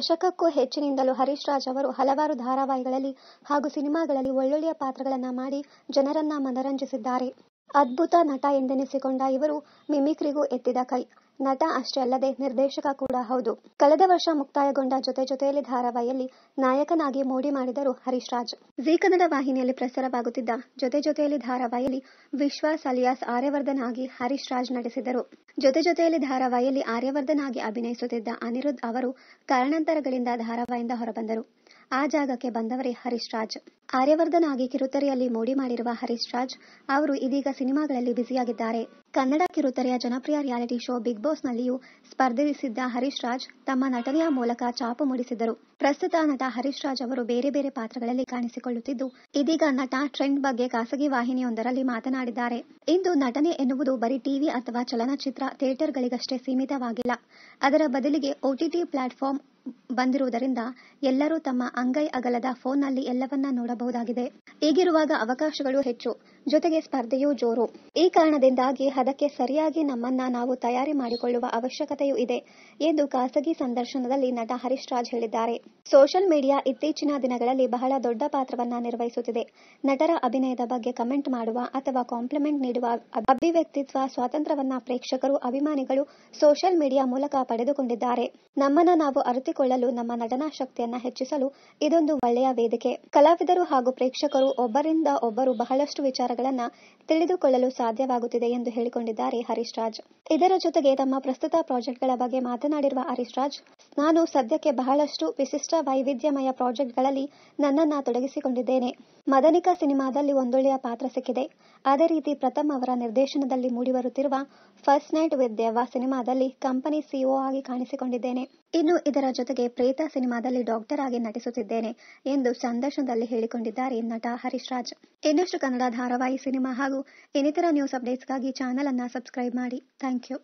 ದಶಕಕ್ಕೂ ಹೆಚ್ಚಿನಿಂದಲೂ ಹರೀಶ್ ರಾಜ್ ಅವರು ಹಲವಾರು ಧಾರಾವಾಹಿಗಳಲ್ಲಿ ಹಾಗೂ ಸಿನಿಮಾಗಳಲ್ಲಿ ಒಳ್ಳೊಳ್ಳೆಯ ಪಾತ್ರಗಳನ್ನ ಮಾಡಿ ಜನರನ್ನ ಮನರಂಜಿಸಿದ್ದಾರೆ. ಅದ್ಭುತ ನಟ ಎಂದೆನಿಸಿಕೊಂಡ ಇವರು ಮಿಮಿಕ್ರಿಗೂ ಎತ್ತಿದ ಕೈ. ನಟ ಅಷ್ಟೇ ಅಲ್ಲದೆ ನಿರ್ದೇಶಕ ಕೂಡ ಹೌದು. ಕಳೆದ ವರ್ಷ ಮುಕ್ತಾಯಗೊಂಡ ಜೊತೆ ಜೊತೆಯಲ್ಲಿ ಧಾರಾವಾಹಿಯಲ್ಲಿ ನಾಯಕನಾಗಿ ಮೋಡಿ ಮಾಡಿದರು ಹರೀಶ್ ರಾಜ್. ಜೀ ಕನ್ನಡ ವಾಹಿನಿಯಲ್ಲಿ ಪ್ರಸಾರವಾಗುತ್ತಿದ್ದ ಜೊತೆ ಜೊತೆಯಲ್ಲಿ ಧಾರಾವಾಹಿಯಲ್ಲಿ ವಿಶ್ವಾಸ್ ಅಲಿಯಾಸ್ ಆರ್ಯವರ್ಧನ್ ಆಗಿ ಹರೀಶ್ ರಾಜ್ ನಟಿಸಿದರು. ಜೊತೆ ಜೊತೆಯಲ್ಲಿ ಧಾರಾವಾಹಿಯಲ್ಲಿ ಆರ್ಯವರ್ಧನ್ ಆಗಿ ಅಭಿನಯಿಸುತ್ತಿದ್ದ ಅನಿರುದ್ಧ್ ಅವರು ಕಾರಣಾಂತರಗಳಿಂದ ಧಾರಾವಾಹಿಯಿಂದ ಹೊರಬಂದರು. ಆ ಜಾಗಕ್ಕೆ ಬಂದವರೇ ಹರೀಶ್ ರಾಜ್. ಆರ್ಯವರ್ಧನ್ ಆಗಿ ಕಿರುತೆರೆಯಲ್ಲಿ ಮೋಡಿ ಮಾಡಿರುವ ಹರೀಶ್ ರಾಜ್ ಅವರು ಇದೀಗ ಸಿನಿಮಾಗಳಲ್ಲಿ ಬ್ಯುಸಿಯಾಗಿದ್ದಾರೆ. ಕನ್ನಡ ಕಿರುತೆರೆಯ ಜನಪ್ರಿಯ ರಿಯಾಲಿಟಿ ಶೋ ಬಿಗ್ ಬಾಸ್ ನಲ್ಲಿಯೂ ಸ್ಪರ್ಧಿಸಿದ್ದ ಹರೀಶ್ ರಾಜ್ ತಮ್ಮ ನಟನೆಯ ಮೂಲಕ ಛಾಪು ಮೂಡಿಸಿದ್ದರು. ಪ್ರಸ್ತುತ ನಟ ಹರೀಶ್ ರಾಜ್ ಅವರು ಬೇರೆ ಬೇರೆ ಪಾತ್ರಗಳಲ್ಲಿ ಕಾಣಿಸಿಕೊಳ್ಳುತ್ತಿದ್ದು, ಇದೀಗ ನಟ ಟ್ರೆಂಡ್ ಬಗ್ಗೆ ಖಾಸಗಿ ವಾಹಿನಿಯೊಂದರಲ್ಲಿ ಮಾತನಾಡಿದ್ದಾರೆ. ಇಂದು ನಟನೆ ಎನ್ನುವುದು ಬರೀ ಟಿವಿ ಅಥವಾ ಚಲನಚಿತ್ರ ಥಿಯೇಟರ್ಗಳಿಗಷ್ಟೇ ಸೀಮಿತವಾಗಿಲ್ಲ. ಅದರ ಬದಲಿಗೆ OTT ಪ್ಲಾಟ್ಫಾರ್ಮ್ ಬಂದಿರುವುದರಿಂದ ಎಲ್ಲರೂ ತಮ್ಮ ಅಂಗೈ ಅಗಲದ ಫೋನ್ನಲ್ಲಿ ಎಲ್ಲವನ್ನ ನೋಡಬಹುದಾಗಿದೆ. ಹೀಗಿರುವಾಗ ಅವಕಾಶಗಳು ಹೆಚ್ಚು, ಜೊತೆಗೆ ಸ್ಪರ್ಧೆಯೂ ಜೋರು. ಈ ಕಾರಣದಿಂದಾಗಿ ಅದಕ್ಕೆ ಸರಿಯಾಗಿ ನಮ್ಮನ್ನ ನಾವು ತಯಾರಿ ಮಾಡಿಕೊಳ್ಳುವ ಅವಶ್ಯಕತೆಯೂ ಇದೆ ಎಂದು ಖಾಸಗಿ ಸಂದರ್ಶನದಲ್ಲಿ ನಟ ಹರೀಶ್ ರಾಜ್ ಹೇಳಿದ್ದಾರೆ. ಸೋಷಿಯಲ್ ಮೀಡಿಯಾ ಇತ್ತೀಚಿನ ದಿನಗಳಲ್ಲಿ ಬಹಳ ದೊಡ್ಡ ಪಾತ್ರವನ್ನ ನಿರ್ವಹಿಸುತ್ತಿದೆ. ನಟರ ಅಭಿನಯದ ಬಗ್ಗೆ ಕಮೆಂಟ್ ಮಾಡುವ ಅಥವಾ ಕಾಂಪ್ಲಿಮೆಂಟ್ ನೀಡುವ ಅಭಿವ್ಯಕ್ತಿತ್ವ ಸ್ವಾತಂತ್ರ್ಯವನ್ನ ಪ್ರೇಕ್ಷಕರು, ಅಭಿಮಾನಿಗಳು ಸೋಷಿಯಲ್ ಮೀಡಿಯಾ ಮೂಲಕ ಪಡೆದುಕೊಂಡಿದ್ದಾರೆ. ನಮ್ಮನ್ನ ನಾವು ಅರಿತುಕೊಳ್ಳಲು, ನಮ್ಮ ನಟನಾ ಶಕ್ತಿಯನ್ನ ಹೆಚ್ಚಿಸಲು ಇದೊಂದು ಒಳ್ಳೆಯ ವೇದಿಕೆ. ಕಲಾವಿದರು ಹಾಗೂ ಪ್ರೇಕ್ಷಕರು ಒಬ್ಬರಿಂದ ಒಬ್ಬರು ಬಹಳಷ್ಟು ವಿಚಾರಗಳನ್ನ ತಿಳಿದುಕೊಳ್ಳಲು ಸಾಧ್ಯವಾಗುತ್ತಿದೆ ಎಂದು ಹೇಳಿಕೊಂಡಿದ್ದಾರೆ ಹರೀಶ್ ರಾಜ್. ಇದರ ಜೊತೆಗೆ ತಮ್ಮ ಪ್ರಸ್ತುತ ಪ್ರಾಜೆಕ್ಟ್ಗಳ ಬಗ್ಗೆ ಮಾತನಾಡಿರುವ ಹರೀಶ್ ರಾಜ್, ನಾನು ಸದ್ಯಕ್ಕೆ ಬಹಳಷ್ಟು ವಿಶಿಷ್ಟ ವೈವಿಧ್ಯಮಯ ಪ್ರಾಜೆಕ್ಟ್ಗಳಲ್ಲಿ ನನ್ನನ್ನ ತೊಡಗಿಸಿಕೊಂಡಿದ್ದೇನೆ. ಮದನಿಕ ಸಿನಿಮಾದಲ್ಲಿ ಒಂದೊಳ್ಳೆಯ ಪಾತ್ರ ಸಿಕ್ಕಿದೆ. ಅದೇ ರೀತಿ ಪ್ರಥಮ್ ಅವರ ನಿರ್ದೇಶನದಲ್ಲಿ ಮೂಡಿಬರುತ್ತಿರುವ ಫಸ್ಟ್ ನೈಟ್ ವಿತ್ ದೆವ್ವ ಸಿನಿಮಾದಲ್ಲಿ ಕಂಪನಿ CEO ಆಗಿ ಕಾಣಿಸಿಕೊಂಡಿದ್ದೇನೆ. ಇನ್ನು ಇದರ ಜೊತೆಗೆ ಪ್ರೇತ ಸಿನಿಮಾದಲ್ಲಿ ಡಾಕ್ಟರ್ ಆಗಿ ನಟಿಸುತ್ತಿದ್ದೇನೆ ಎಂದು ಸಂದರ್ಶನದಲ್ಲಿ ಹೇಳಿಕೊಂಡಿದ್ದಾರೆ ನಟ ಹರೀಶ್ ರಾಜ್. ಇನ್ನಷ್ಟು ಕನ್ನಡ ಧಾರಾವಾಹಿ, ಸಿನಿಮಾ ಹಾಗೂ ಇನ್ನಿತರ ನ್ಯೂಸ್ ಅಪ್ಡೇಟ್ಸ್ಗಾಗಿ ಚಾನೆಲ್ ಅನ್ನ ಸಬ್ಸ್ಕ್ರೈಬ್ ಮಾಡಿ. Thank you.